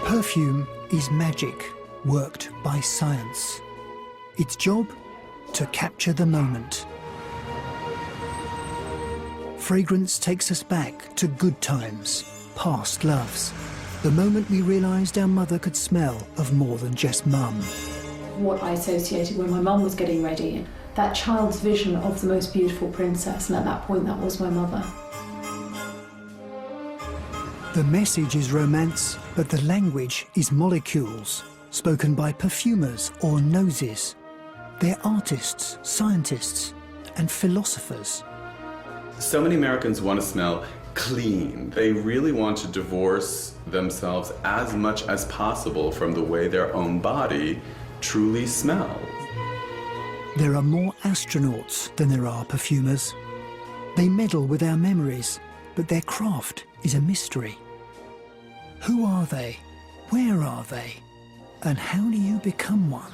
Perfume is magic worked by science. Its job? To capture the moment. Fragrance takes us back to good times, past loves. The moment we realised our mother could smell of more than just mum. What I associated when my mum was getting ready, that child's vision of the most beautiful princess, and at that point that was my mother. The message is romance, but the language is molecules, spoken by perfumers or noses. They're artists, scientists, and philosophers. So many Americans want to smell clean. They really want to divorce themselves as much as possible from the way their own body truly smells. There are more astronauts than there are perfumers. They meddle with our memories, but their craft is a mystery. Who are they? Where are they? And how do you become one?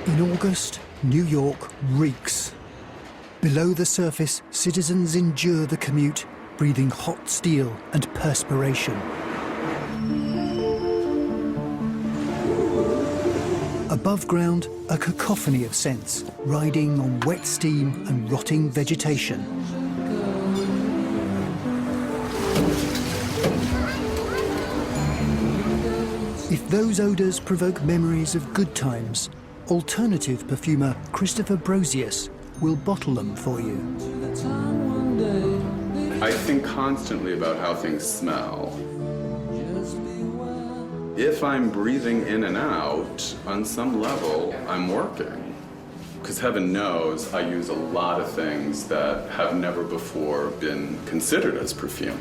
In August, New York reeks. Below the surface, citizens endure the commute, breathing hot steel and perspiration. Above ground, a cacophony of scents, riding on wet steam and rotting vegetation. If those odours provoke memories of good times, alternative perfumer Christopher Brosius will bottle them for you. I think constantly about how things smell. If I'm breathing in and out, on some level, I'm working. Because heaven knows I use a lot of things that have never before been considered as perfume.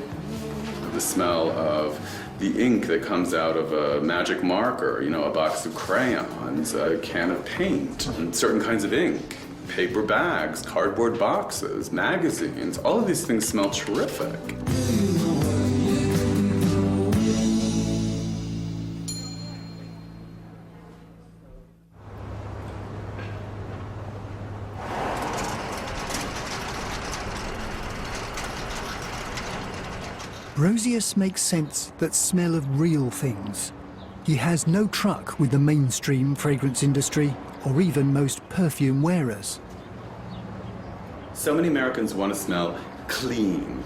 The smell of the ink that comes out of a magic marker, you know, a box of crayons, a can of paint, and certain kinds of ink, paper bags, cardboard boxes, magazines, all of these things smell terrific. Brosius makes scents that smell of real things. He has no truck with the mainstream fragrance industry or even most perfume wearers. So many Americans want to smell clean.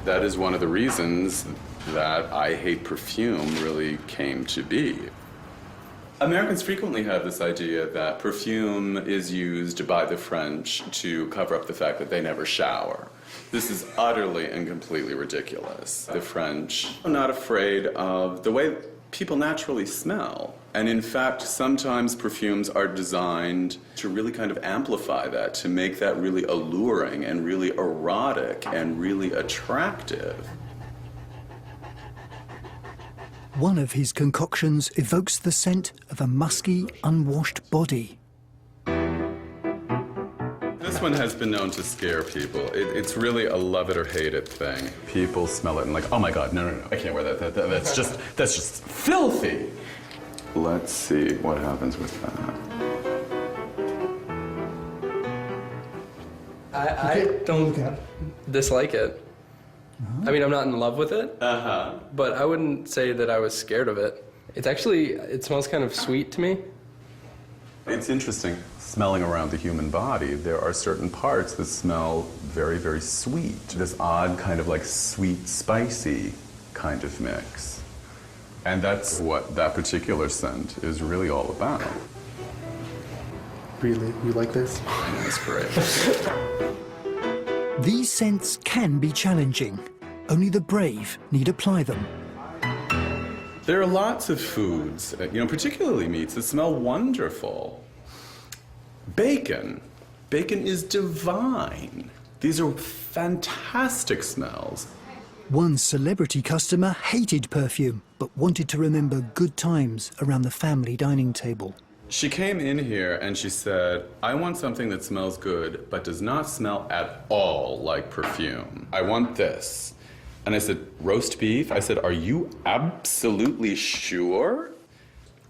That is one of the reasons that I Hate Perfume really came to be. Americans frequently have this idea that perfume is used by the French to cover up the fact that they never shower. This is utterly and completely ridiculous. The French are not afraid of the way people naturally smell. And in fact, sometimes perfumes are designed to really kind of amplify that, to make that really alluring and really erotic and really attractive. One of his concoctions evokes the scent of a musky, unwashed body. This one has been known to scare people. It's really a love it or hate it thing. People smell it and like, oh my God, no, I can't wear that. That's just filthy. Let's see what happens with that. I don't dislike it. I mean, I'm not in love with it, but I wouldn't say that I was scared of it. It smells kind of sweet to me. It's interesting, smelling around the human body, there are certain parts that smell very, very sweet. This odd kind of like sweet, spicy kind of mix. And that's what that particular scent is really all about. Really? You like this? That's great. These scents can be challenging. Only the brave need apply them. There are lots of foods, particularly meats, that smell wonderful. Bacon. Bacon is divine. These are fantastic smells. One celebrity customer hated perfume, but wanted to remember good times around the family dining table. She came in here and she said, I want something that smells good, but does not smell at all like perfume. I want this. And I said, roast beef? I said, are you absolutely sure?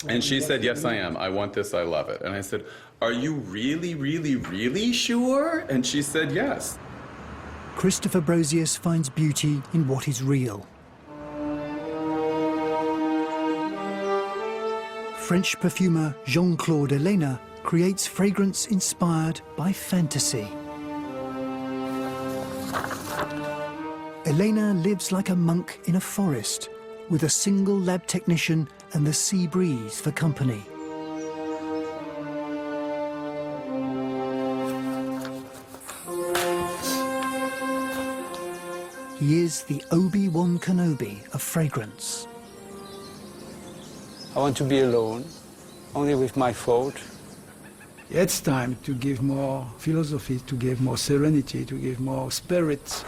And she said, yes, I am. I want this. I love it. And I said, are you really, really, really sure? And she said, yes. Christopher Brosius finds beauty in what is real. French perfumer Jean-Claude Elena creates fragrance inspired by fantasy. Elena lives like a monk in a forest, with a single lab technician and the sea breeze for company. He is the Obi-Wan Kenobi of fragrance. I want to be alone, only with my thought. It's time to give more philosophy, to give more serenity, to give more spirit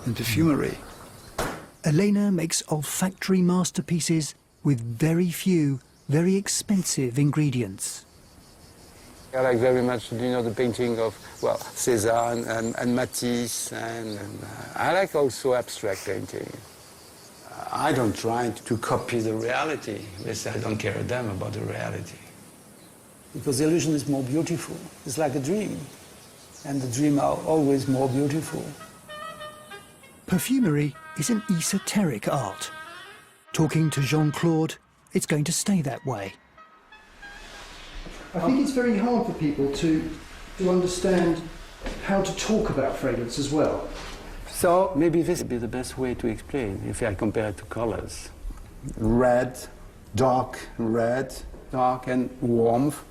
in perfumery. Elena makes olfactory masterpieces with very few, very expensive ingredients. I like very much, you know, the painting of, well, Cézanne and Matisse, and I like also abstract painting. I don't try to copy the reality. I don't care a damn about the reality. Because the illusion is more beautiful. It's like a dream. And the dreams are always more beautiful. Perfumery is an esoteric art. Talking to Jean-Claude, it's going to stay that way. I think it's very hard for people to understand how to talk about fragrance as well. So maybe this would be the best way to explain if I compare it to colors. Red, dark and warmth.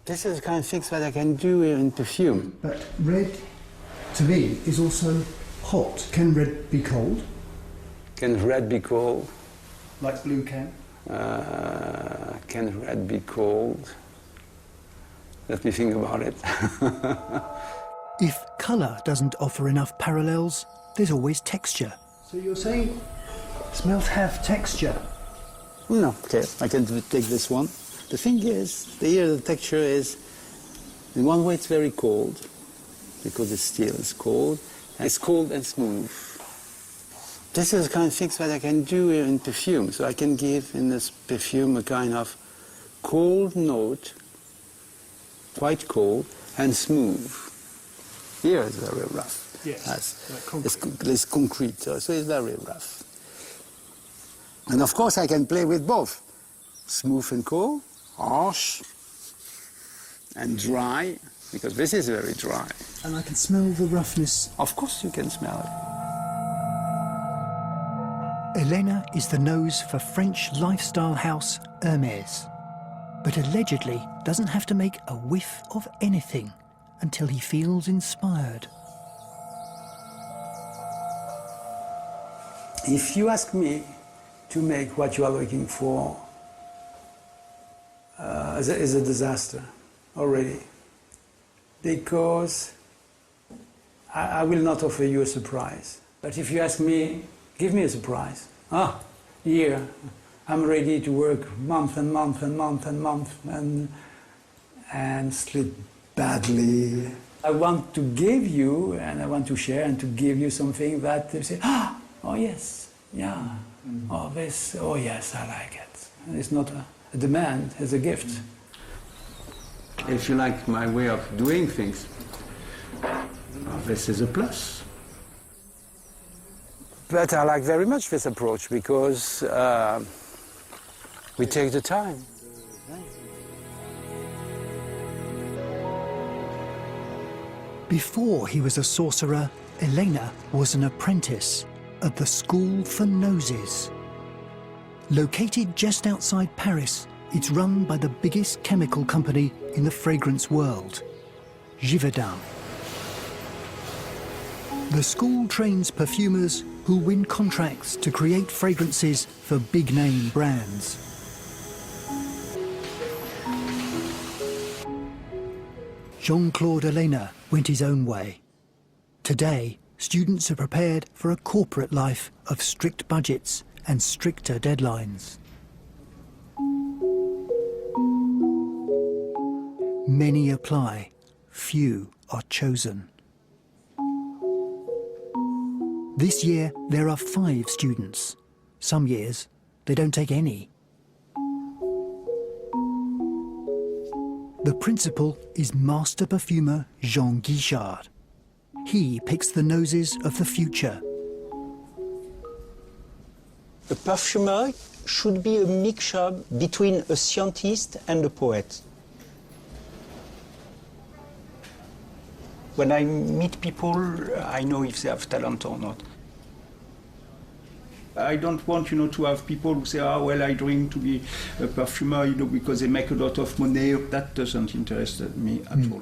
This is the kind of things that I can do in perfume. But red, to me, is also hot. Can red be cold? Can red be cold? Like blue can? Can red be cold? Let me think about it. If colour doesn't offer enough parallels, there's always texture. So you're saying smells have texture? No, okay, I can take this one. The thing is, the texture is, in one way it's very cold, because it's still, it's cold and smooth. This is the kind of things that I can do in perfume. So I can give in this perfume a kind of cold note, quite cold and smooth. Here it's very rough. Yes, like concrete. It's concrete, so it's very rough. And of course I can play with both. Smooth and cold, harsh and dry, because this is very dry. And I can smell the roughness. Of course you can smell it. Elena is the nose for French lifestyle house Hermès, but allegedly doesn't have to make a whiff of anything until he feels inspired. If you ask me to make what you are looking for, is a disaster already. Because I will not offer you a surprise. But if you ask me, give me a surprise. Here, I'm ready to work month and month and month and month and sleep badly. I want to give you, and I want to share and to give you something that they say, oh yes, yeah, oh this, oh yes, I like it. And it's not a demand, it's a gift. If you like my way of doing things, this is a plus. But I like very much this approach because we take the time. Before he was a sorcerer, Elena was an apprentice at the School for Noses. Located just outside Paris, it's run by the biggest chemical company in the fragrance world, Givaudan. The school trains perfumers who win contracts to create fragrances for big-name brands. Jean-Claude Elena went his own way. Today, students are prepared for a corporate life of strict budgets and stricter deadlines. Many apply, few are chosen. This year, there are 5 students. Some years, they don't take any. The principal is master perfumer Jean Guichard. He picks the noses of the future. A perfumer should be a mixture between a scientist and a poet. When I meet people, I know if they have talent or not. I don't want, to have people who say, well, I dream to be a perfumer, because they make a lot of money. That doesn't interest me at all.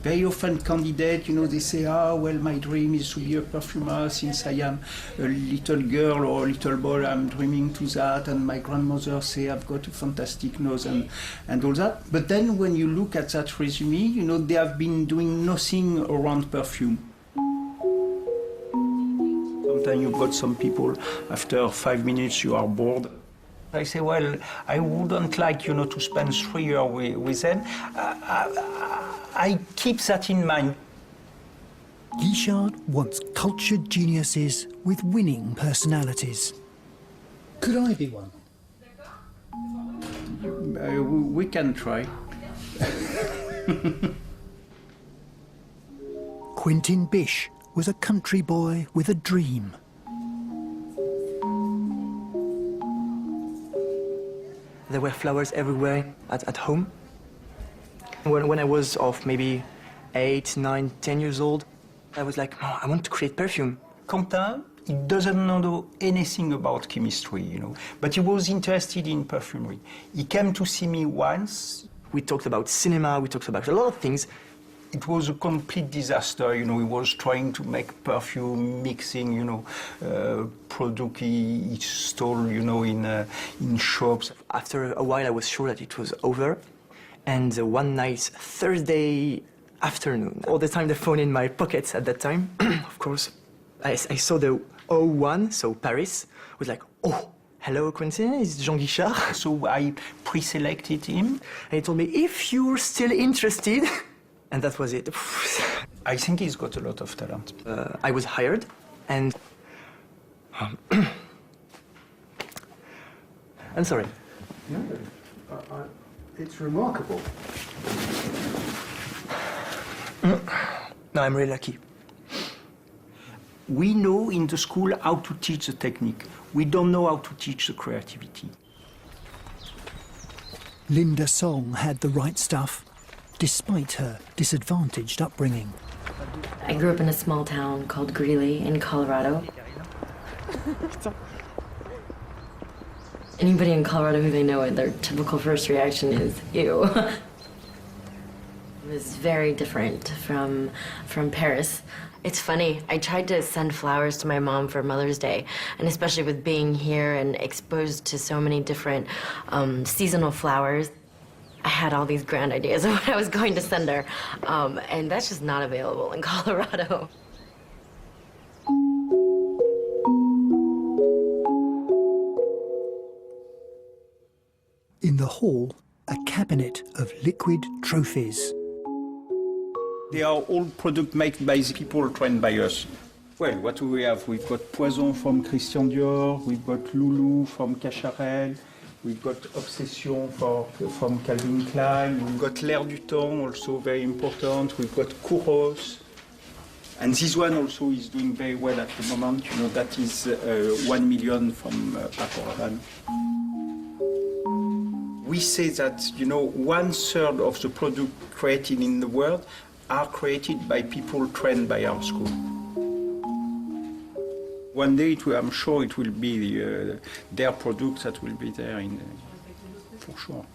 Very often candidates, they say, well, my dream is to be a perfumer since I am a little girl or a little boy, I'm dreaming to that, and my grandmother say I've got a fantastic nose and all that. But then when you look at that resume, they have been doing nothing around perfume. Sometimes you've got some people, after 5 minutes you are bored. I say, well, I wouldn't like, to spend 3 years with them. I keep that in mind. Guichard wants cultured geniuses with winning personalities. Could I be one? We can try. Quentin Bish was a country boy with a dream. There were flowers everywhere at home. When I was of maybe 8, 9, 10 years old, I was like, oh, I want to create perfume. Quentin, he doesn't know anything about chemistry, but he was interested in perfumery. He came to see me once. We talked about cinema, we talked about a lot of things. It was a complete disaster, he was trying to make perfume, mixing, product he stole, in shops. After a while, I was sure that it was over. And one nice Thursday afternoon, all the time the phone in my pockets at that time, of course, I saw the 01, so Paris, was like, oh, hello, Quentin, it's Jean Guichard. So I pre-selected him. And he told me, if you're still interested, and that was it. I think he's got a lot of talent. I was hired, and I'm sorry. No, it's remarkable. No, I'm really lucky. We know in the school how to teach the technique. We don't know how to teach the creativity. Linda Song had the right stuff, despite her disadvantaged upbringing. I grew up in a small town called Greeley in Colorado. Anybody in Colorado who they know it, their typical first reaction is, ew. It was very different from Paris. It's funny, I tried to send flowers to my mom for Mother's Day, and especially with being here and exposed to so many different seasonal flowers, I had all these grand ideas of what I was going to send her, and that's just not available in Colorado. In the hall, a cabinet of liquid trophies. They are all products made by the people trained by us. Well, what do we have? We've got Poison from Christian Dior, we've got Loulou from Cacharel, we've got Obsession from Calvin Klein, we've got L'Air du Temps, also very important, we've got Kouros. And this one also is doing very well at the moment, that is 1 million from Paco Rabanne. We say that, 1/3 of the products created in the world are created by people trained by our school. One day, I'm sure it will be their products that will be there, for sure.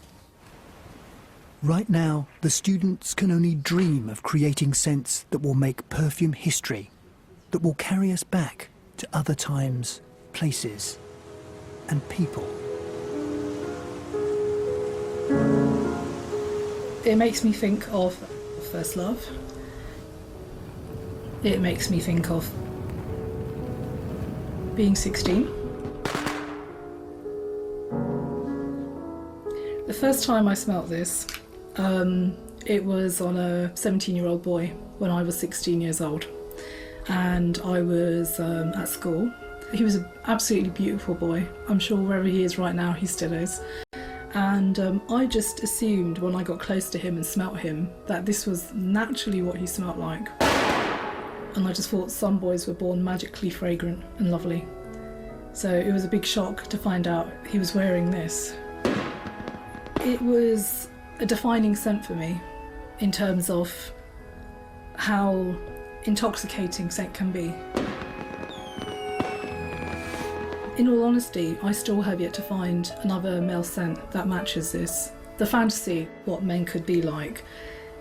Right now, the students can only dream of creating scents that will make perfume history, that will carry us back to other times, places, and people. It makes me think of first love. It makes me think of being 16. The first time I smelt this, it was on a 17-year-old boy when I was 16 years old. And I was at school. He was an absolutely beautiful boy. I'm sure wherever he is right now, he still is. And I just assumed when I got close to him and smelt him that this was naturally what he smelt like. And I just thought some boys were born magically fragrant and lovely. So it was a big shock to find out he was wearing this. It was a defining scent for me in terms of how intoxicating scent can be. In all honesty, I still have yet to find another male scent that matches this. The fantasy, what men could be like,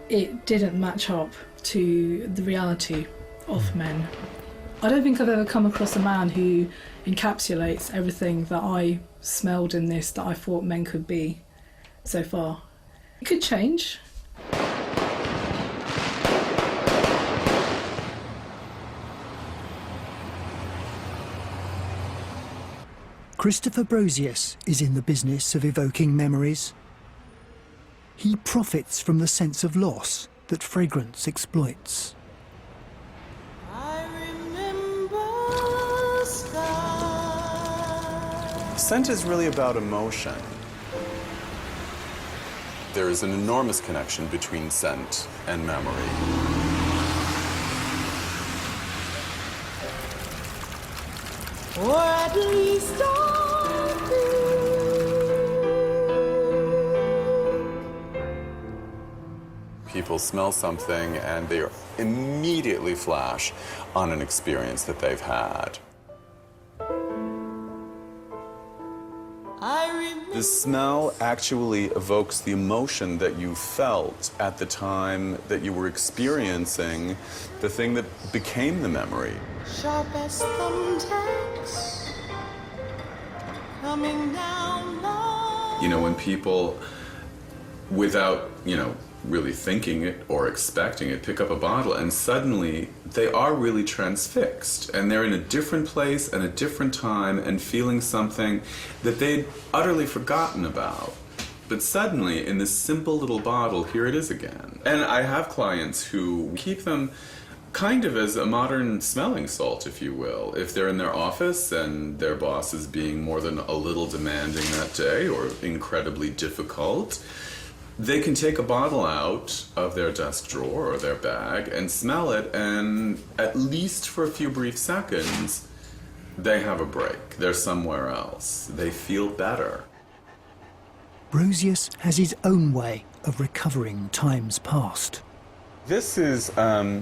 it didn't match up to the reality of men. I don't think I've ever come across a man who encapsulates everything that I smelled in this that I thought men could be so far. It could change. Christopher Brosius is in the business of evoking memories. He profits from the sense of loss that fragrance exploits. Scent is really about emotion. There is an enormous connection between scent and memory. Or at least I think. People smell something and they immediately flash on an experience that they've had. The smell actually evokes the emotion that you felt at the time that you were experiencing the thing that became the memory. Sharp as thumbtacks coming down low. You know, when people, without, really thinking it or expecting it, pick up a bottle and suddenly they are really transfixed and they're in a different place and a different time and feeling something that they'd utterly forgotten about. But suddenly, in this simple little bottle, here it is again. And I have clients who keep them kind of as a modern smelling salt, if you will. If they're in their office and their boss is being more than a little demanding that day or incredibly difficult, they can take a bottle out of their desk drawer or their bag and smell it, and at least for a few brief seconds, they have a break. They're somewhere else. They feel better. Brosius has his own way of recovering times past. This is the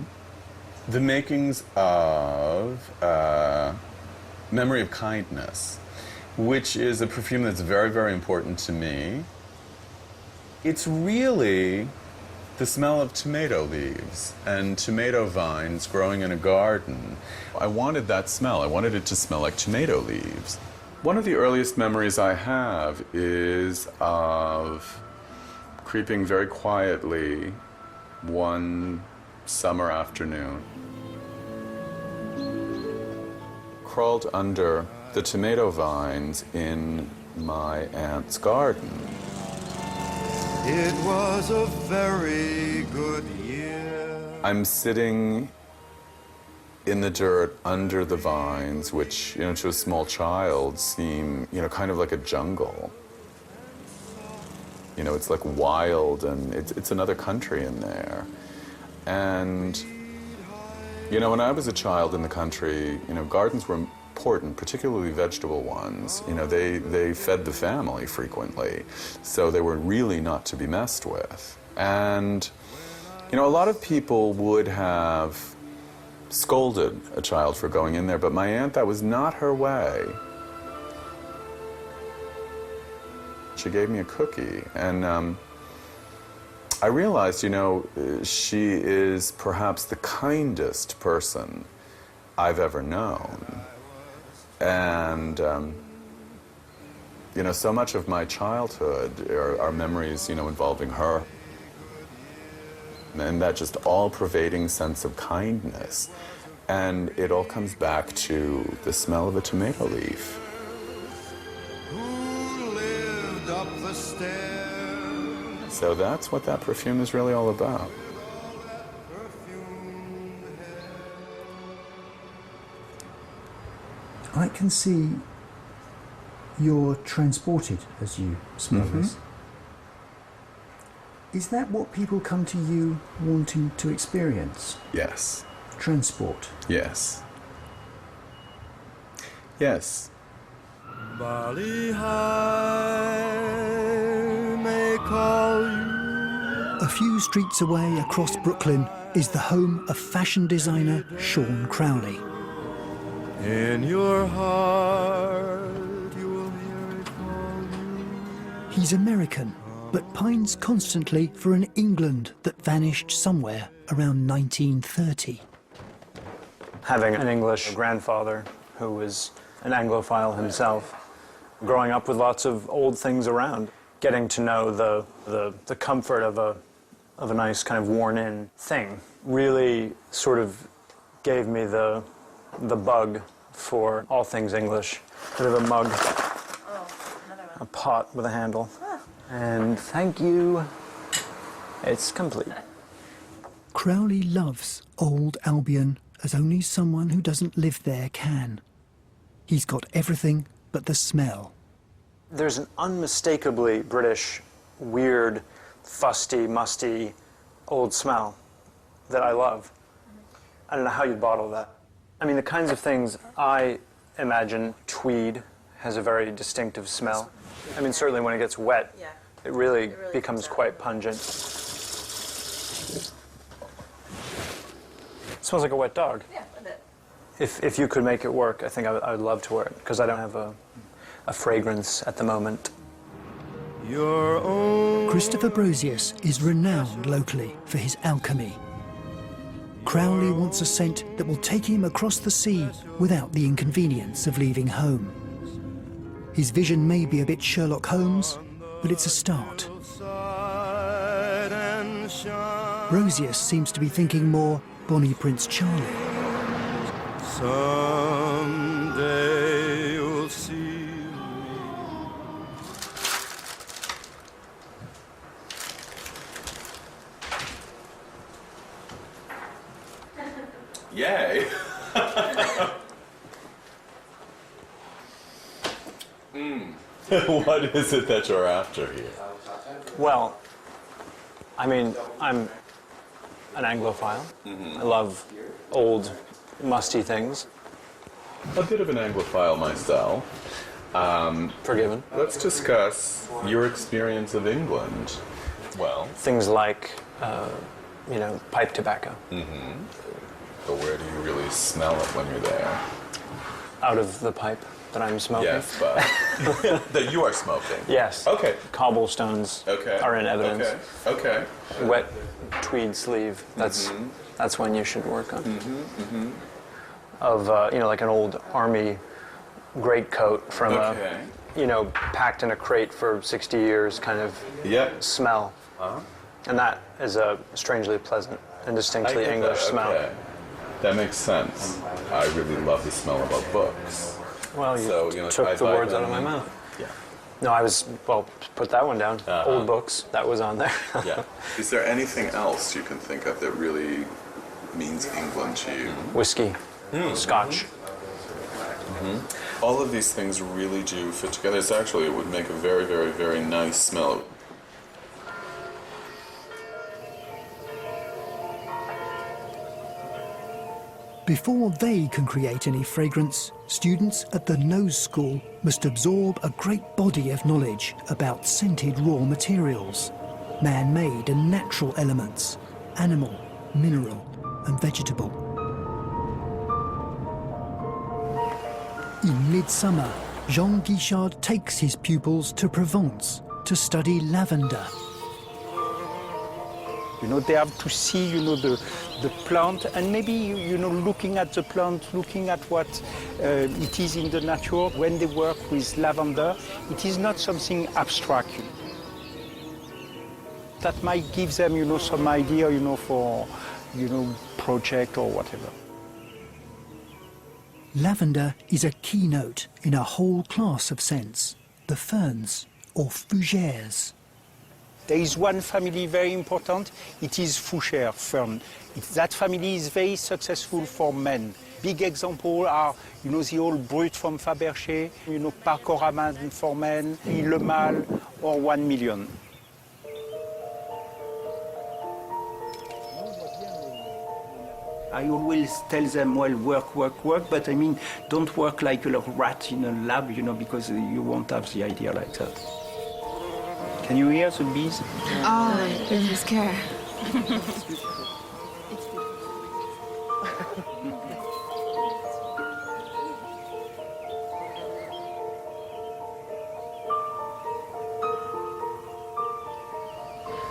makings of Memory of Kindness, which is a perfume that's very, very important to me. It's really the smell of tomato leaves and tomato vines growing in a garden. I wanted that smell. I wanted it to smell like tomato leaves. One of the earliest memories I have is of creeping very quietly one summer afternoon. Crawled under the tomato vines in my aunt's garden. It was a very good year. I'm sitting in the dirt under the vines, which, to a small child seem, kind of like a jungle. It's like wild and it's another country in there. And, when I was a child in the country, gardens were important, particularly vegetable ones. They fed the family frequently, so they were really not to be messed with. And, a lot of people would have scolded a child for going in there, but my aunt, that was not her way. She gave me a cookie, and I realized, she is perhaps the kindest person I've ever known. And, so much of my childhood are memories, involving her. And that just all-pervading sense of kindness. And it all comes back to the smell of a tomato leaf. Who lived up the stairs? So that's what that perfume is really all about. I can see You're transported as you smell this. Is that what people come to you wanting to experience? Yes. Transport? Yes. Yes. Bali High may call you. A few streets away across Brooklyn is the home of fashion designer Sean Crowley. In your heart, you will hear it call you. He's American, but pines constantly for an England that vanished somewhere around 1930. Having an English grandfather who was an Anglophile himself, growing up with lots of old things around, getting to know the comfort of a nice kind of worn-in thing really sort of gave me the bug for all things English. Bit of a mug, a pot with a handle, and thank you. It's complete. Crowley loves old Albion as only someone who doesn't live there can. He's got everything but the smell. There's an unmistakably British, weird, fusty, musty, old smell that I love. I don't know how you'd bottle that. I mean, the kinds of things I imagine, tweed has a very distinctive smell. I mean, certainly when it gets wet, it really becomes quite pungent. It smells like a wet dog. Yeah, a bit. If you could make it work, I think I would love to wear it, because I don't have a fragrance at the moment. Your own. Christopher Brosius is renowned locally for his alchemy. Crowley wants a scent that will take him across the sea without the inconvenience of leaving home. His vision may be a bit Sherlock Holmes, but it's a start. Brosius seems to be thinking more Bonnie Prince Charlie. Someday you'll see. Yay! What is it that you're after here? Well, I mean, I'm an Anglophile. I love old, musty things. A bit of an Anglophile myself. Forgiven. Let's discuss your experience of England. Well, Things like, pipe tobacco. but where do you really smell it when you're there? Out of the pipe that I'm smoking. Yes, but that you are smoking. Yes. Okay. Cobblestones are in evidence. Okay. Wet tweed sleeve. That's one you should work on. Of like an old army greatcoat from packed in a crate for 60 years kind of smell. And that is a strangely pleasant and distinctly English smell. That makes sense. I really love the smell of our books. Well, you took the words out of my mouth. Yeah. No, put that one down. Old books, that was on there. Yeah. Is there anything else you can think of that really means England to you? Whiskey, Scotch. All of these things really do fit together. It would make a very, very, very nice smell. Before they can create any fragrance, students at the Nose School must absorb a great body of knowledge about scented raw materials, man-made and natural elements, animal, mineral and vegetable. In midsummer, Jean Guichard takes his pupils to Provence to study lavender. They have to see, the plant, and maybe, looking at the plant, looking at what it is in the nature. When they work with lavender, it is not something abstract. That might give them, some idea, for, project or whatever. Lavender is a keynote in a whole class of scents, the ferns or fougères. There is one family very important, it is Foucher, Fern. That family is very successful for men. Big examples are, the old Brut from Fabergé, Parcoraman for men, Le Male, or 1 Million. I always tell them, well, work, work, work, but I mean, don't work like a rat in a lab, because you won't have the idea like that. Can you hear the bees? Oh, I'm scared.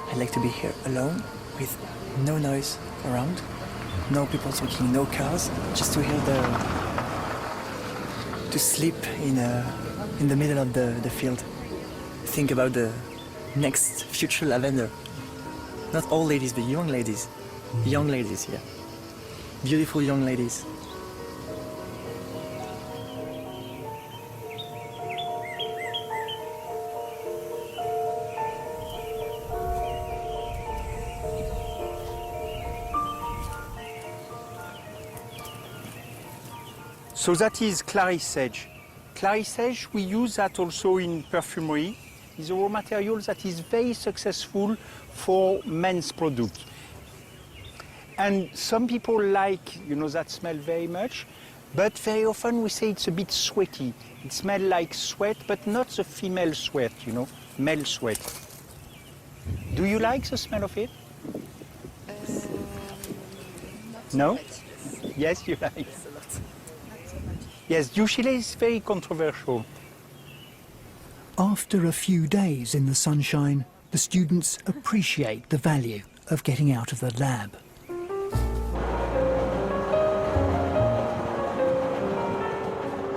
I like to be here alone, with no noise around, no people talking, no cars, just to hear to sleep in the middle of the field. Think about the next future lavender. Not old ladies, but young ladies. Young ladies, yeah. Beautiful young ladies. So that is clary sage. Clary sage, we use that also in perfumery. It's a raw material that is very successful for men's products. And some people like, that smell very much, but very often we say it's a bit sweaty. It smells like sweat, but not the female sweat, male sweat. Do you like the smell of it? No? Yes, you like. Yes, Duchile is very controversial. After a few days in the sunshine, the students appreciate the value of getting out of the lab.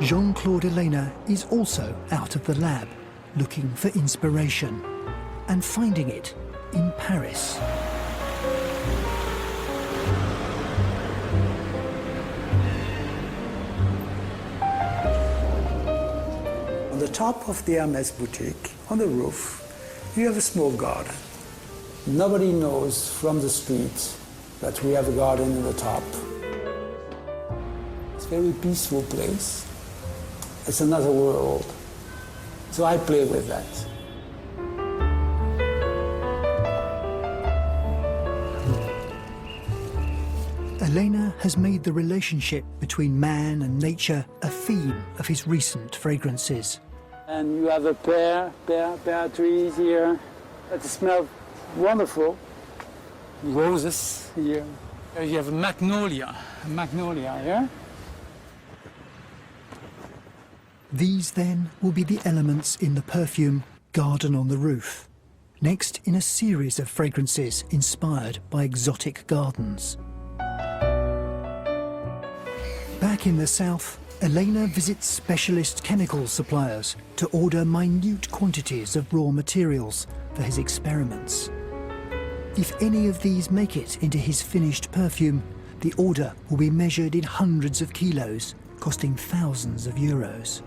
Jean-Claude Elena is also out of the lab, looking for inspiration, and finding it in Paris. On the top of the Hermès boutique, on the roof, you have a small garden. Nobody knows from the street that we have a garden in the top. It's a very peaceful place. It's another world. So I play with that. Elena has made the relationship between man and nature a theme of his recent fragrances. And you have a pear trees here that smell wonderful. Roses here. You have a magnolia here. These then will be the elements in the perfume Garden on the Roof. Next in a series of fragrances inspired by exotic gardens. Back in the south, Elena visits specialist chemical suppliers to order minute quantities of raw materials for his experiments. If any of these make it into his finished perfume, the order will be measured in hundreds of kilos, costing thousands of euros.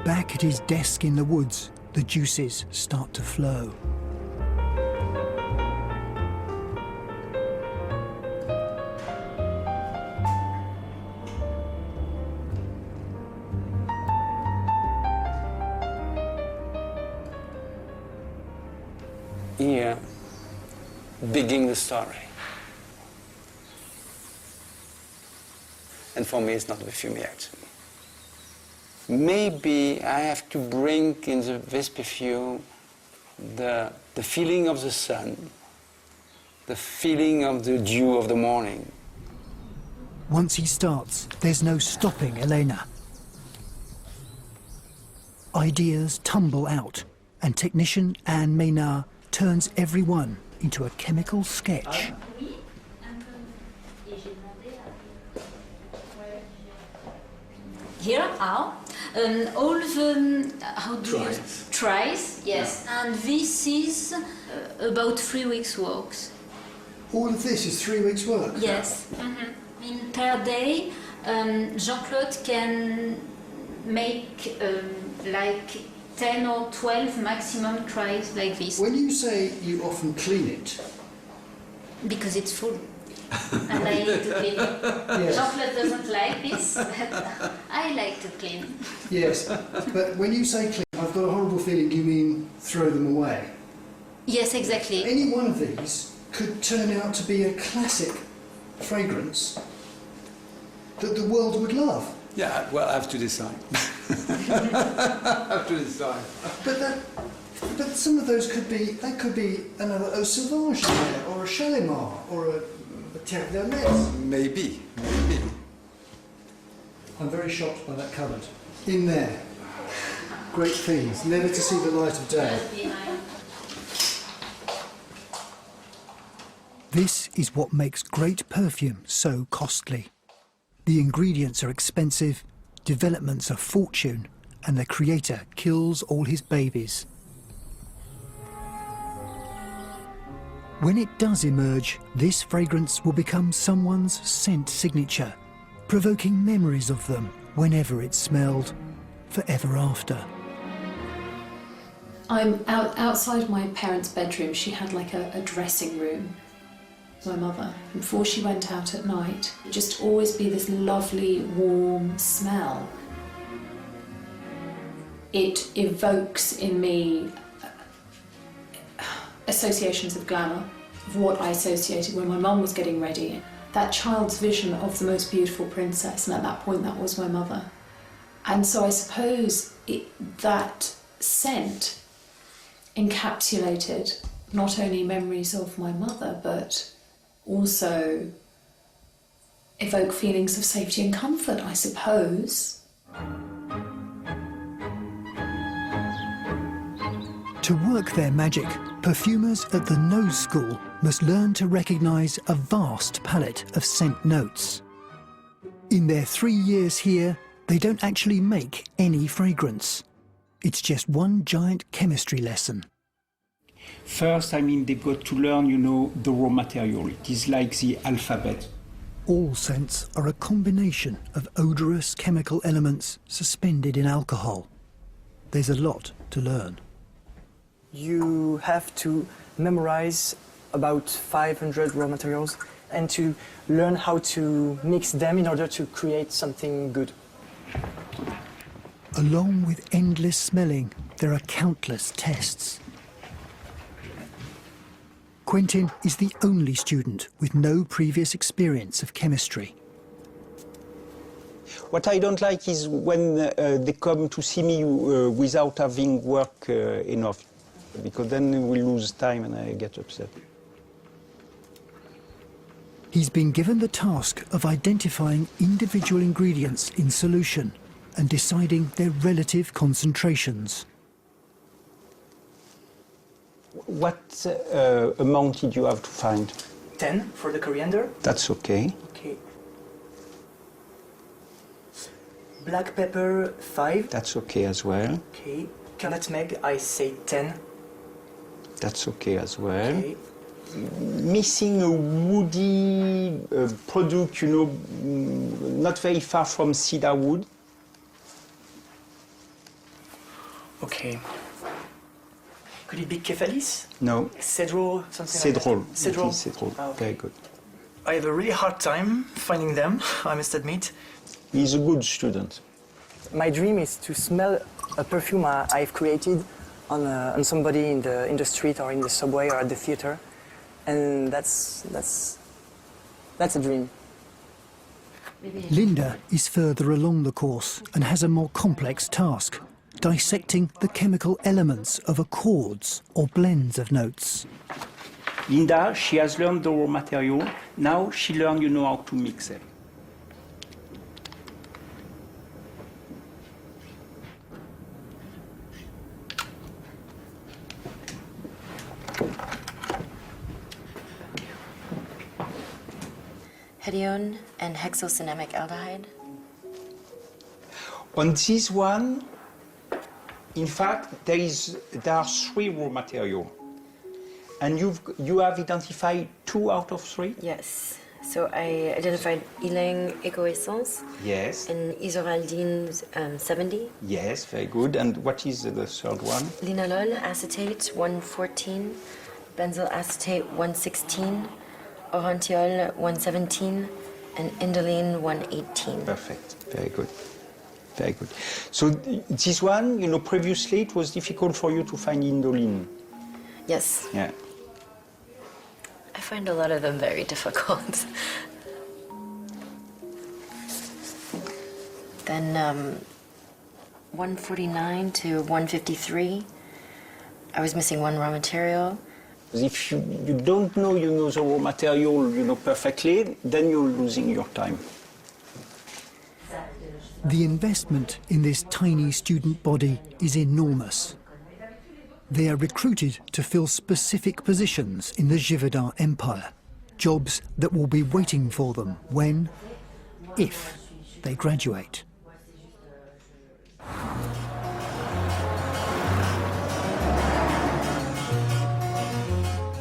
Back at his desk in the woods, the juices start to flow. Here, begin the story. And for me, it's not perfume yet. Maybe I have to bring in this perfume the feeling of the sun, the feeling of the dew of the morning. Once he starts, there's no stopping Elena. Ideas tumble out, and technician Anne Maynard turns every one into a chemical sketch. Here are all the tries, yes, and this is about 3 weeks' work. All of this is 3 weeks' work? Yes. In per day, Jean-Claude can make like 10 or 12 maximum tries like this. When you say you often clean it, Because it's full. And I need to clean it. Yes. Chocolate doesn't like this, but I like to clean. yes, but when you say clean, I've got a horrible feeling you mean throw them away. Yes, exactly. Any one of these could turn out to be a classic fragrance that the world would love. Yeah, well, I have to decide. I have to decide. But some of those could be, that could be another Eau Sauvage or a Shalimar or a Terre d'Hermès. Maybe. I'm very shocked by that cupboard. In there, great things, never to see the light of day. This is what makes great perfume so costly. The ingredients are expensive, development's a fortune, and the creator kills all his babies. When it does emerge, this fragrance will become someone's scent signature, provoking memories of them whenever it's smelled, forever after. I'm outside my parents' bedroom. She had like a dressing room. My mother, before she went out at night, it'd just always be this lovely, warm smell. It evokes in me associations of glamour, of what I associated when my mum was getting ready. That child's vision of the most beautiful princess, and at that point that was my mother. And so I suppose that scent encapsulated not only memories of my mother, but also evoke feelings of safety and comfort, I suppose. To work their magic, perfumers at the Nose School must learn to recognise a vast palette of scent notes. In their 3 years here, they don't actually make any fragrance. It's just one giant chemistry lesson. First, they've got to learn, the raw material. It is like the alphabet. All scents are a combination of odorous chemical elements suspended in alcohol. There's a lot to learn. You have to memorize about 500 raw materials and to learn how to mix them in order to create something good. Along with endless smelling, there are countless tests. Quentin is the only student with no previous experience of chemistry. What I don't like is when they come to see me without having worked enough, because then we lose time and I get upset. He's been given the task of identifying individual ingredients in solution and deciding their relative concentrations. What amount did you have to find? 10 for the coriander. That's okay. Okay. Black pepper, 5. That's okay as well. Okay. Nutmeg, I say 10. That's okay as well. Okay. Missing a woody product, not very far from cedar wood. Okay. Could it be Kephalis? No. Cedral, something Cedral. like that? Cedral. It is cedral. Ah, okay. Very good. I have a really hard time finding them, I must admit. He's a good student. My dream is to smell a perfume I've created on somebody in the street or in the subway or at the theater, and that's a dream. Linda is further along the course and has a more complex task, dissecting the chemical elements of accords or blends of notes. Linda, she has learned the raw material. Now she learned, how to mix them. Hedione and hexocinamic aldehyde. On this one, in fact, there are 3 raw materials. And you have identified 2 out of 3? Yes. So I identified Ylang Eco Essence. Yes. And Isoraldine 70. Yes, very good. And what is the third one? Linalol acetate 114. Benzyl acetate 116. Orantiol 117. And Indoline 118. Perfect. Very good. Very good. So this one, you know, previously it was difficult for you to find Indoline. Yes. Yeah. I find a lot of them very difficult. Then 149 to 153, I was missing one raw material. If you don't know, you know, the raw material, you know, perfectly, then you're losing your time. The investment in this tiny student body is enormous. They are recruited to fill specific positions in the Givaudan empire, jobs that will be waiting for them when, if, they graduate.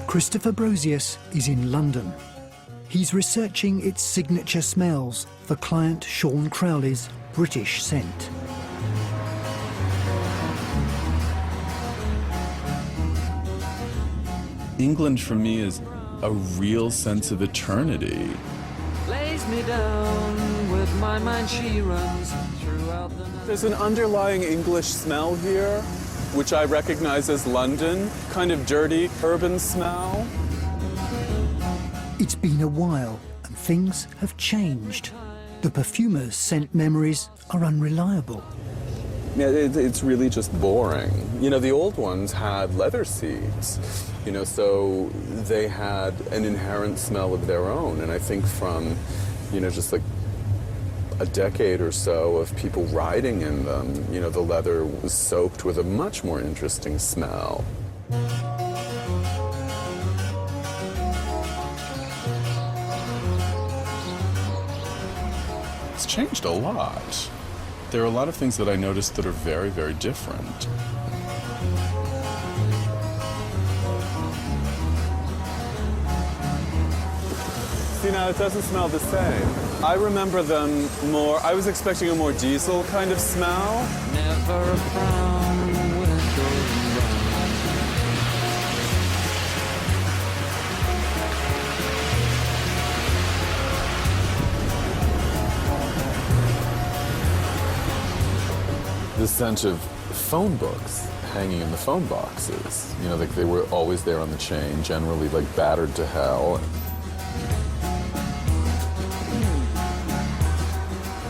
Christopher Brosius is in London. He's researching its signature smells for client Sean Crowley's British scent. England for me is a real sense of eternity. Lays me down with my mind, she runs throughout the night. There's an underlying English smell here, which I recognize as London, kind of dirty, urban smell. It's been a while and things have changed. The perfumer's scent memories are unreliable. Yeah, it's really just boring. You know, the old ones had leather seeds, you know, so they had an inherent smell of their own. And I think from, you know, just like a decade or so of people riding in them, you know, the leather was soaked with a much more interesting smell. It's changed a lot. There are a lot of things that I noticed that are very, very different. See, now it doesn't smell the same. I remember them more, I was expecting a more diesel kind of smell. Never a frown when it goes The scent of phone books hanging in the phone boxes. You know, like they were always there on the chain, generally like battered to hell.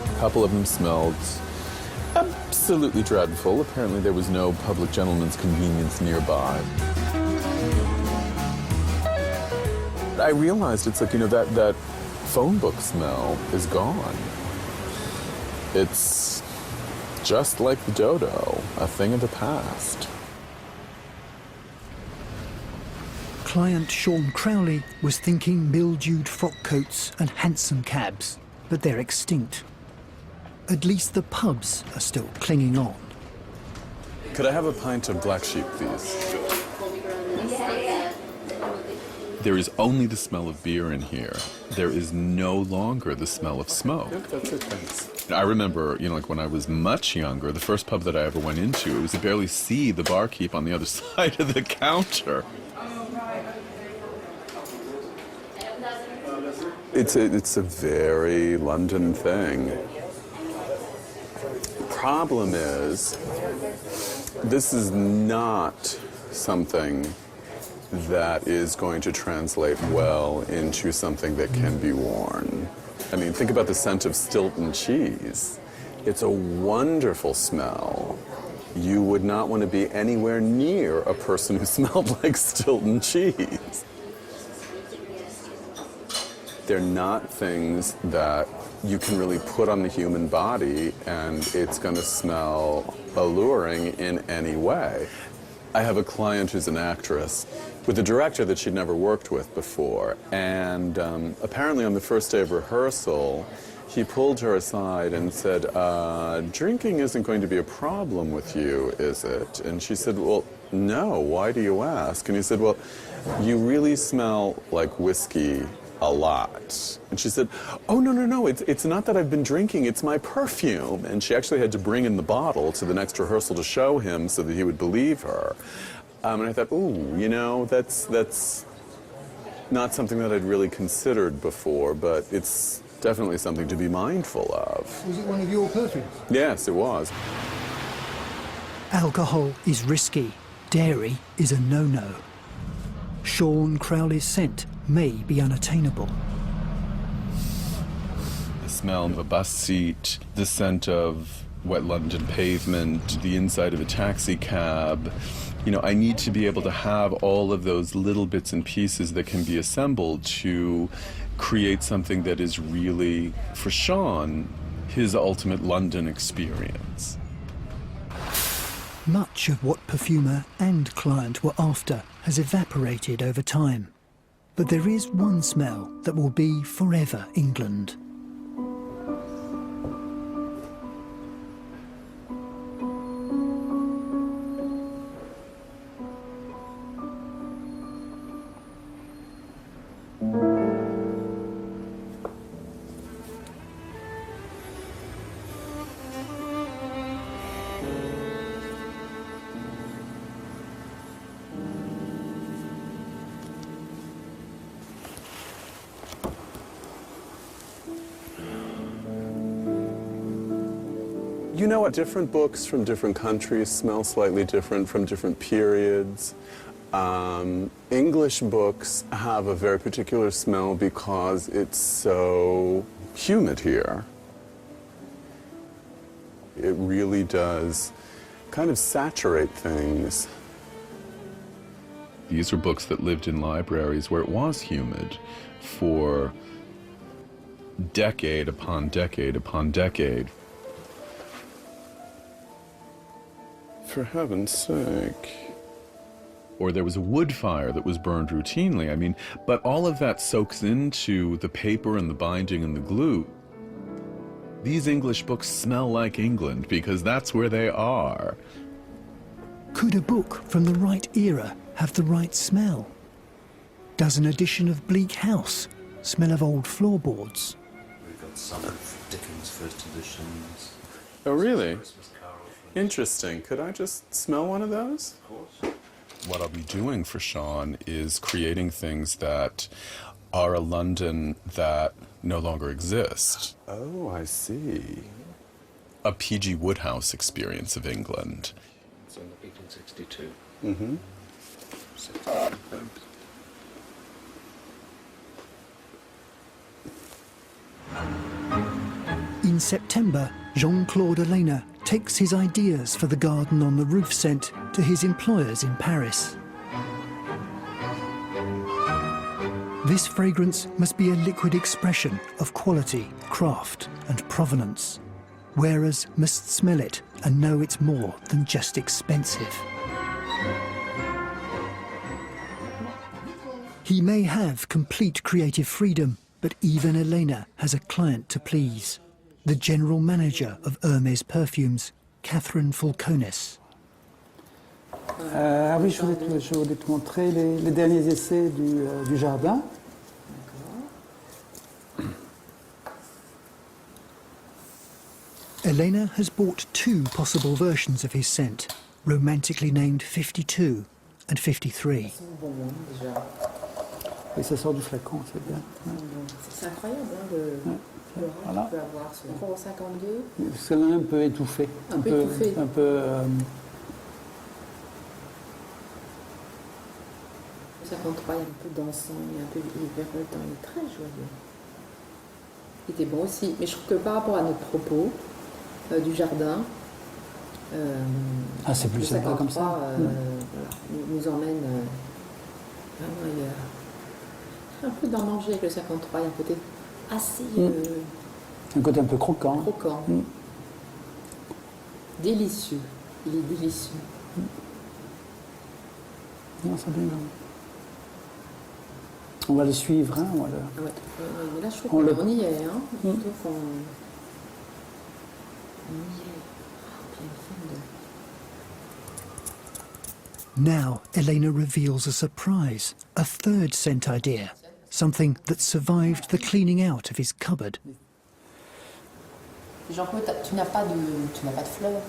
A couple of them smelled absolutely dreadful. Apparently there was no public gentleman's convenience nearby. I realized it's like, you know, that phone book smell is gone. It's just like the dodo, a thing of the past. Client Sean Crowley was thinking mildewed frock coats and hansom cabs, but they're extinct. At least the pubs are still clinging on. Could I have a pint of black sheep, please? There is only the smell of beer in here. There is no longer the smell of smoke. That's it, thanks. I remember, you know, like when I was much younger, the first pub that I ever went into, it was to barely see the barkeep on the other side of the counter. It's a very London thing. Problem is, this is not something that is going to translate well into something that can be worn. I mean, think about the scent of Stilton cheese. It's a wonderful smell. You would not want to be anywhere near a person who smelled like Stilton cheese. They're not things that you can really put on the human body and it's going to smell alluring in any way. I have a client who's an actress with a director that she'd never worked with before, and apparently on the first day of rehearsal, he pulled her aside and said, drinking isn't going to be a problem with you, is it? And she said, well, no, why do you ask? And he said, well, you really smell like whiskey a lot. And she said, oh, no, it's not that I've been drinking, it's my perfume. And she actually had to bring in the bottle to the next rehearsal to show him so that he would believe her. And I thought, ooh, you know, that's not something that I'd really considered before, but it's definitely something to be mindful of. Was it one of your perfumes? Yes, it was. Alcohol is risky. Dairy is a no-no. Sean Crowley's scent may be unattainable. The smell of a bus seat, the scent of wet London pavement, the inside of a taxi cab. You know, I need to be able to have all of those little bits and pieces that can be assembled to create something that is really, for Sean, his ultimate London experience. Much of what perfumer and client were after has evaporated over time. But there is one smell that will be forever England. You know what? Different books from different countries smell slightly different from different periods. English books have a very particular smell because it's so humid here. It really does kind of saturate things. These were books that lived in libraries where it was humid for decade upon decade upon decade. For heaven's sake. Or there was a wood fire that was burned routinely. I mean, but all of that soaks into the paper and the binding and the glue. These English books smell like England because that's where they are. Could a book from the right era have the right smell? Does an edition of Bleak House smell of old floorboards? We've got some of Dickens' first editions. Oh, really? Interesting. Could I just smell one of those? Of course. What I'll be doing for Sean is creating things that are a London that no longer exists. Oh, I see. A P.G. Wodehouse experience of England. It's in 1862. Mm-hmm. In September, Jean-Claude Elena takes his ideas for the garden on the roof scent to his employers in Paris. This fragrance must be a liquid expression of quality, craft and provenance. Wearers must smell it and know it's more than just expensive. He may have complete creative freedom, but even Elena has a client to please. The general manager of Hermès Perfumes, Catherine Fulconis. Ah oui, je voulais te montrer les derniers essais du jardin. Elena has bought two possible versions of his scent, romantically named 52 and 53. Et ça sort du flacon, c'est bien. C'est incroyable, hein, le Voilà. peut avoir ce 3,52. C'est un peu étouffé. Un peu étouffé. Un peu, 53, il y a un peu d'encens, il y a un peu virevoltant, il est très joyeux. Il était bon aussi, mais je trouve que par rapport à notre propos du jardin, c'est plus le sympa comme ça. 53, voilà, nous emmène vraiment ailleurs. Un peu d'en manger avec le 53, il y a un côté assez... un côté un peu croquant. Croquant. Délicieux. Il est délicieux. Non, c'est bien. On va le suivre, hein, on va le... Ouais. Mais là, je trouve qu'on y est, hein. Je trouve qu'on y est. Now, Elena reveals a surprise, a third scent idea, something that survived the cleaning out of his cupboard. Jean-Claude, tu n'as pas de fleurs.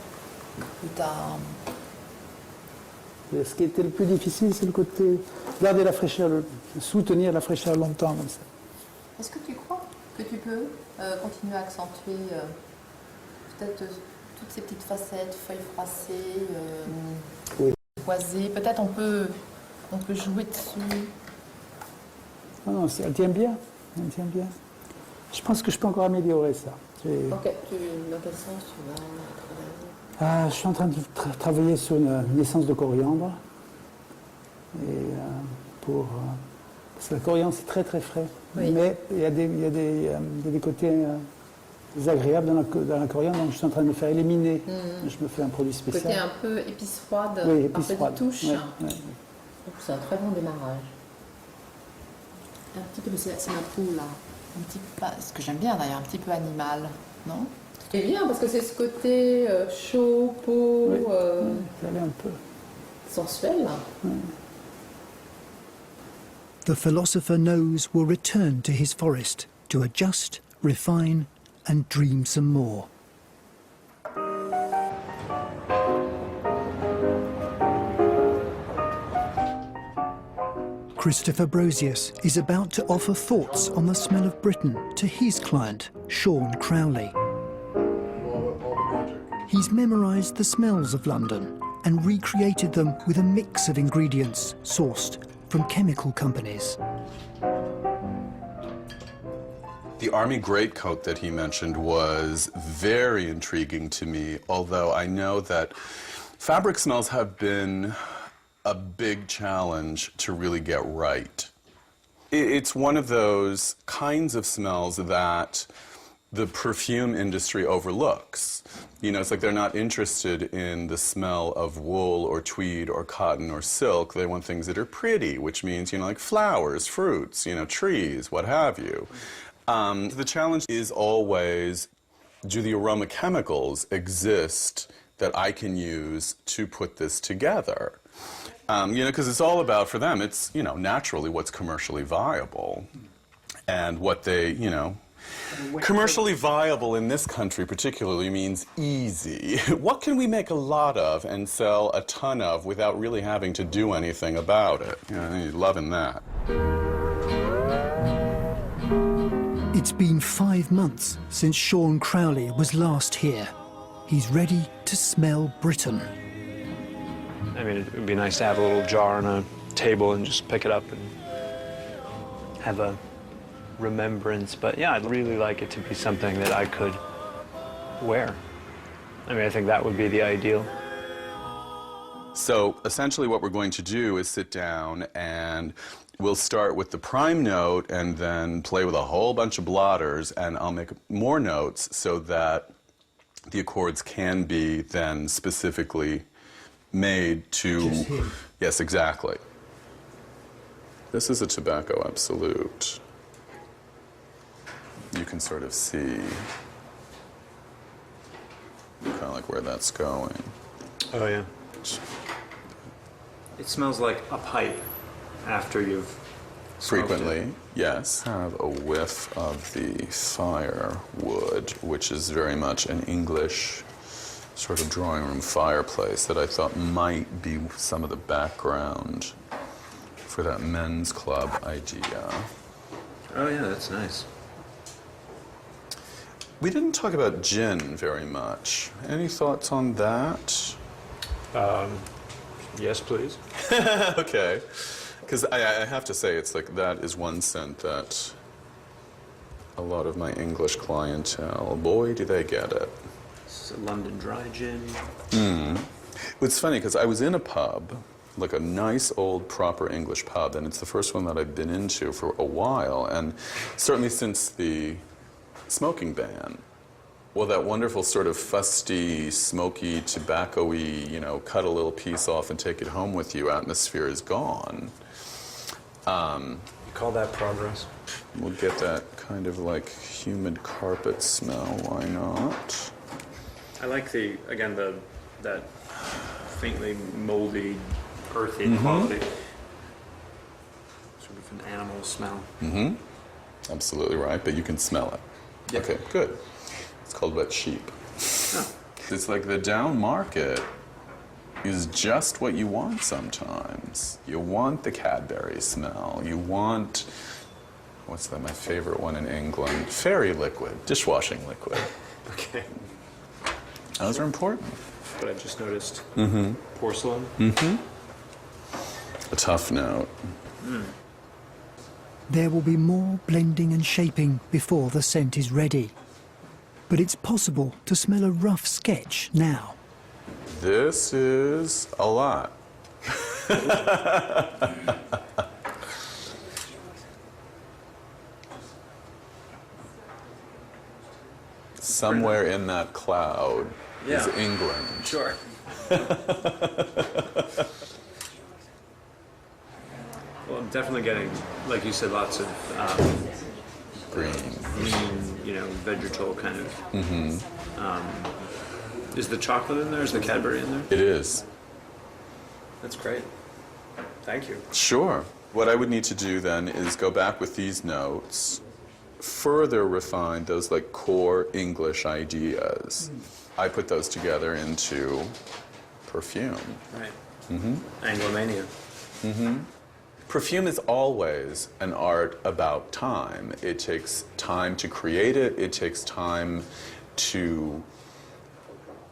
Ce qui était le plus difficile, c'est le côté garder la fraîcheur, soutenir la fraîcheur longtemps comme ça. Est-ce que tu crois que tu peux continuer à accentuer peut-être toutes ces petites facettes, feuilles froissées, boisées? Peut-être on peut jouer dessus. Non, elle tient bien. Elle tient bien. Je pense que je peux encore améliorer ça. Dans quel sens tu vas travailler? Je suis en train de travailler sur une essence de coriandre. Et parce que la coriandre, c'est très très frais. Oui. Mais il y a des côtés désagréables dans la coriandre, donc je suis en train de me faire éliminer. Je me fais un produit spécial. Côté un peu épice froide, oui, épice un peu de touche. Ouais. Donc c'est un très bon démarrage. Un petit peu, c'est ma poule là. Un petit peu, ce que j'aime bien d'ailleurs, un petit peu animal, non? C'est bien parce que c'est ce côté chaud, peau, ça l'est un peu sensuel. The philosopher knows we'll return to his forest to adjust, refine, and dream some more. Christopher Brosius is about to offer thoughts on the smell of Britain to his client, Sean Crowley. He's memorised the smells of London and recreated them with a mix of ingredients sourced from chemical companies. The army greatcoat that he mentioned was very intriguing to me, although I know that fabric smells have been a big challenge to really get right. It's one of those kinds of smells that the perfume industry overlooks. You know, it's like they're not interested in the smell of wool or tweed or cotton or silk. They want things that are pretty, which means, you know, like flowers, fruits, you know, trees, what have you. The challenge is always, do the aroma chemicals exist that I can use to put this together? You know, because it's all about, for them, it's, you know, naturally what's commercially viable and what they, you know, commercially viable in this country particularly means easy. What can we make a lot of and sell a ton of without really having to do anything about it? You know, you're loving that. It's been 5 months since Sean Crowley was last here. He's ready to smell Britain. I mean, it would be nice to have a little jar on a table and just pick it up and have a remembrance. But yeah, I'd really like it to be something that I could wear. I mean, I think that would be the ideal. So essentially what we're going to do is sit down and we'll start with the prime note and then play with a whole bunch of blotters, and I'll make more notes so that the accords can be then specifically made to... Just him. Yes, exactly. This is a tobacco absolute. You can sort of see kind of like where that's going. Oh, yeah. It smells like a pipe after you've Frequently, yes. Have a whiff of the firewood, which is very much an English sort of drawing room fireplace that I thought might be some of the background for that men's club idea. Oh yeah, that's nice. We didn't talk about gin very much. Any thoughts on that? Yes, please. Okay. Because I have to say, it's like that is one scent that a lot of my English clientele, boy, do they get it. This is a London dry gin. It's funny, because I was in a pub, like a nice old proper English pub, and it's the first one that I've been into for a while, and certainly since the smoking ban. Well, that wonderful sort of fusty, smoky, tobacco-y, you know, cut a little piece off and take it home with you atmosphere is gone. You call that progress? We'll get that kind of like humid carpet smell, why not? I like that faintly moldy, earthy quality. Sort of an animal smell. Mm-hmm. Absolutely right, but you can smell it. Yeah. Okay, good. It's called wet sheep. Oh. It's like the down market is just what you want sometimes. You want the Cadbury smell. You want, what's that, my favorite one in England? Fairy liquid, dishwashing liquid. Okay. Those are important. But I just noticed Mm-hmm. porcelain. Mm-hmm. A tough note. Mm. There will be more blending and shaping before the scent is ready. But it's possible to smell a rough sketch now. This is a lot. Somewhere in that cloud is England. Sure. Well, I'm definitely getting, like you said, lots of green, vegetal kind of. Mm-hmm. Is the chocolate in there? Is the Cadbury in there? It is. That's great. Thank you. Sure. What I would need to do then is go back with these notes, further refine those like core English ideas. I put those together into Perfume. Right. Mm-hmm. Anglomania. Mm-hmm. Perfume is always an art about time. It takes time to create it. It takes time to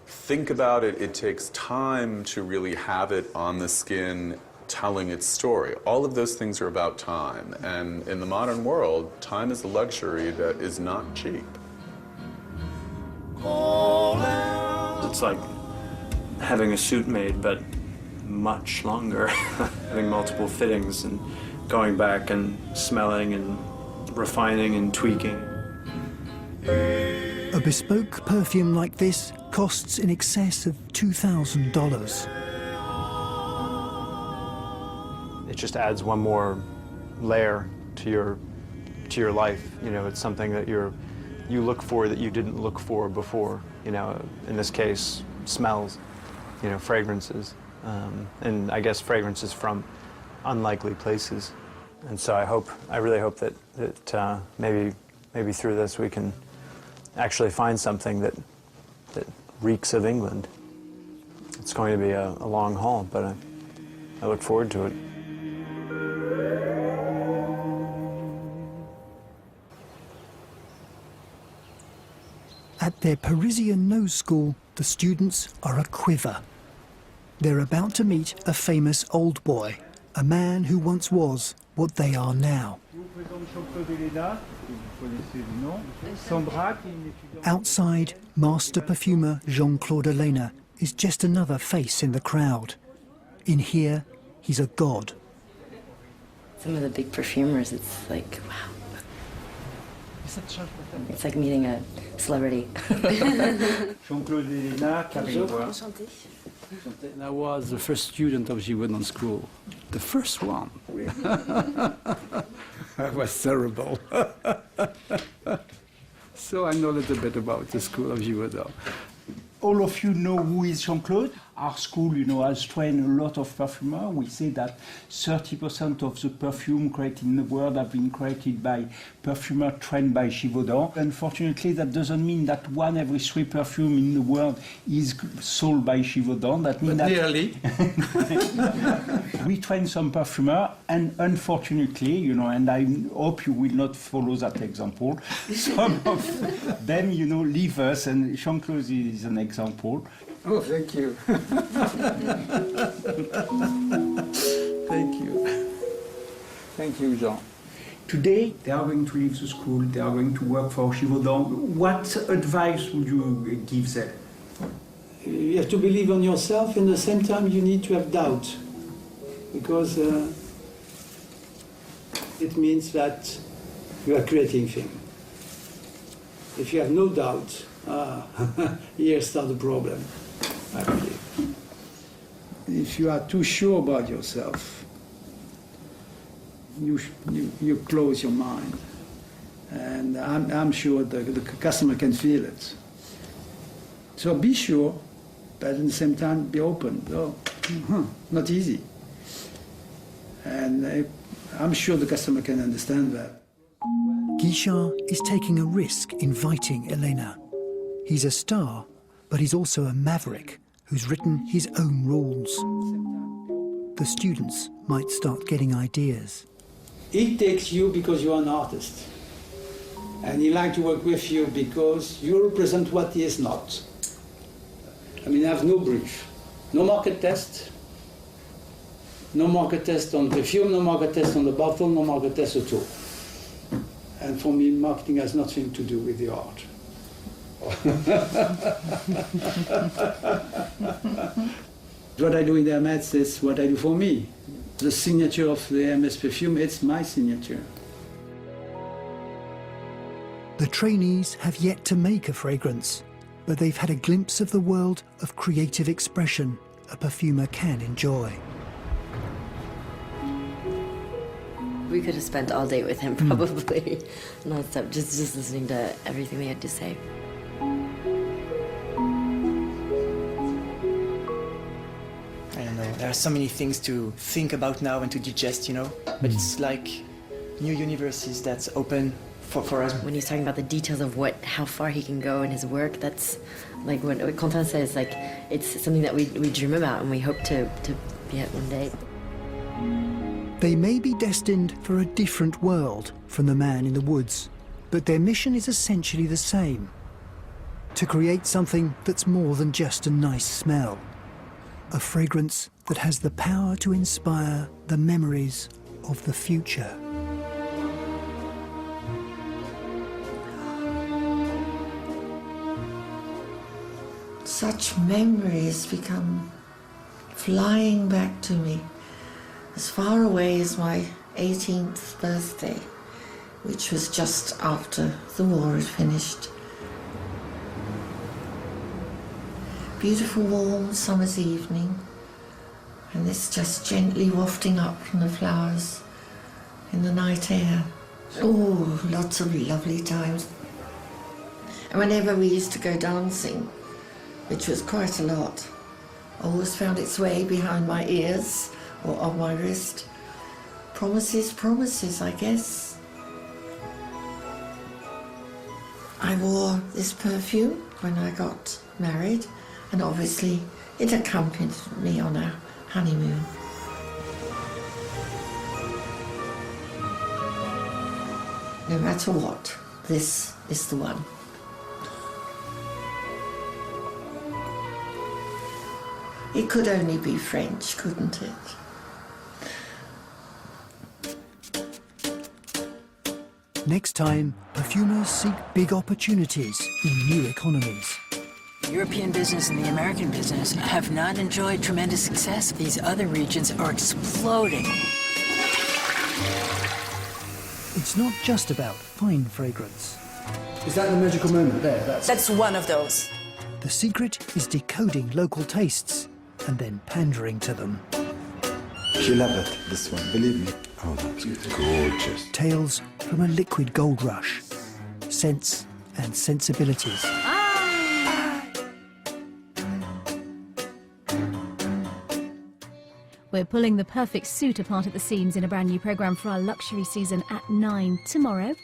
think about it. It takes time to really have it on the skin telling its story. All of those things are about time. And in the modern world, time is a luxury that is not cheap. It's like having a suit made, but much longer. Having multiple fittings and going back and smelling and refining and tweaking. A bespoke perfume like this costs in excess of $2,000. It just adds one more layer to your life. You know, it's something that you look for that you didn't look for before. You know, in this case, smells. You know, fragrances, and I guess fragrances from unlikely places. And so I really hope that maybe through this we can actually find something that reeks of England. It's going to be a long haul, but I look forward to it. At their Parisian nose school, the students are a quiver. They're about to meet a famous old boy, a man who once was what they are now. Outside, master perfumer Jean-Claude Elena is just another face in the crowd. In here, he's a god. Some of the big perfumers, it's like, wow. It's like meeting a celebrity. Jean-Claude Elena, I was the first student of Givaudan school. The first one. That was terrible. So I know a little bit about the school of Givaudan. All of you know who is Jean-Claude. Our school, has trained a lot of perfumers. We say that 30% of the perfume created in the world have been created by perfumers trained by Givaudan. Unfortunately, that doesn't mean that 1 every 3 perfume in the world is sold by Givaudan. That means Nearly. We train some perfumers, and unfortunately, and I hope you will not follow that example, some of them, leave us, and Jean-Claude is an example. Oh, thank you. Thank you. Thank you, Jean. Today, they are going to leave the school, they are going to work for Givaudan. What advice would you give them? You have to believe on yourself, and at the same time you need to have doubt. Because it means that you are creating things. If you have no doubt, here starts the problem, I believe. If you are too sure about yourself, you close your mind. And I'm sure the customer can feel it. So be sure, but at the same time be open. So, not easy. And I'm sure the customer can understand that. Guichard is taking a risk inviting Elena. He's a star, but he's also a maverick who's written his own rules. The students might start getting ideas. He takes you because you're an artist. And he likes to work with you because you represent what he is not. I mean, I have no brief, no market test, no market test on perfume, no market test on the bottle, no market test at all. And for me, marketing has nothing to do with the art. What I do in the Hermès is what I do for me. The signature of the Hermès perfume, it's my signature. The trainees have yet to make a fragrance, but they've had a glimpse of the world of creative expression a perfumer can enjoy. We could have spent all day with him, probably, non-stop, just listening to everything they had to say. I don't know, there are so many things to think about now and to digest, you know, but it's like new universes that's open for us. When he's talking about the details of how far he can go in his work, that's like what Quentin says, like it's something that we dream about and we hope to be at one day. They may be destined for a different world from the man in the woods, but their mission is essentially the same: to create something that's more than just a nice smell. A fragrance that has the power to inspire the memories of the future. Such memories become flying back to me, as far away as my 18th birthday, which was just after the war had finished. Beautiful warm summer's evening, and this just gently wafting up from the flowers in the night air. Oh, lots of lovely times. And whenever we used to go dancing, which was quite a lot, always found its way behind my ears or on my wrist. Promises, promises, I guess. I wore this perfume when I got married, and obviously it accompanied me on our honeymoon. No matter what, this is the one. It could only be French, couldn't it? Next time, perfumers seek big opportunities in new economies. The European business and the American business have not enjoyed tremendous success. These other regions are exploding. It's not just about fine fragrance. Is that the magical moment there? That's one of those. The secret is decoding local tastes and then pandering to them. She loved it, this one, believe me. Oh, that's gorgeous. Tales from a liquid gold rush. Scents and sensibilities. We're pulling the perfect suit apart at the seams in a brand new programme for our luxury season at 9 tomorrow.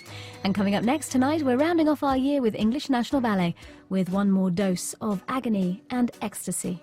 And coming up next tonight, we're rounding off our year with English National Ballet with one more dose of agony and ecstasy.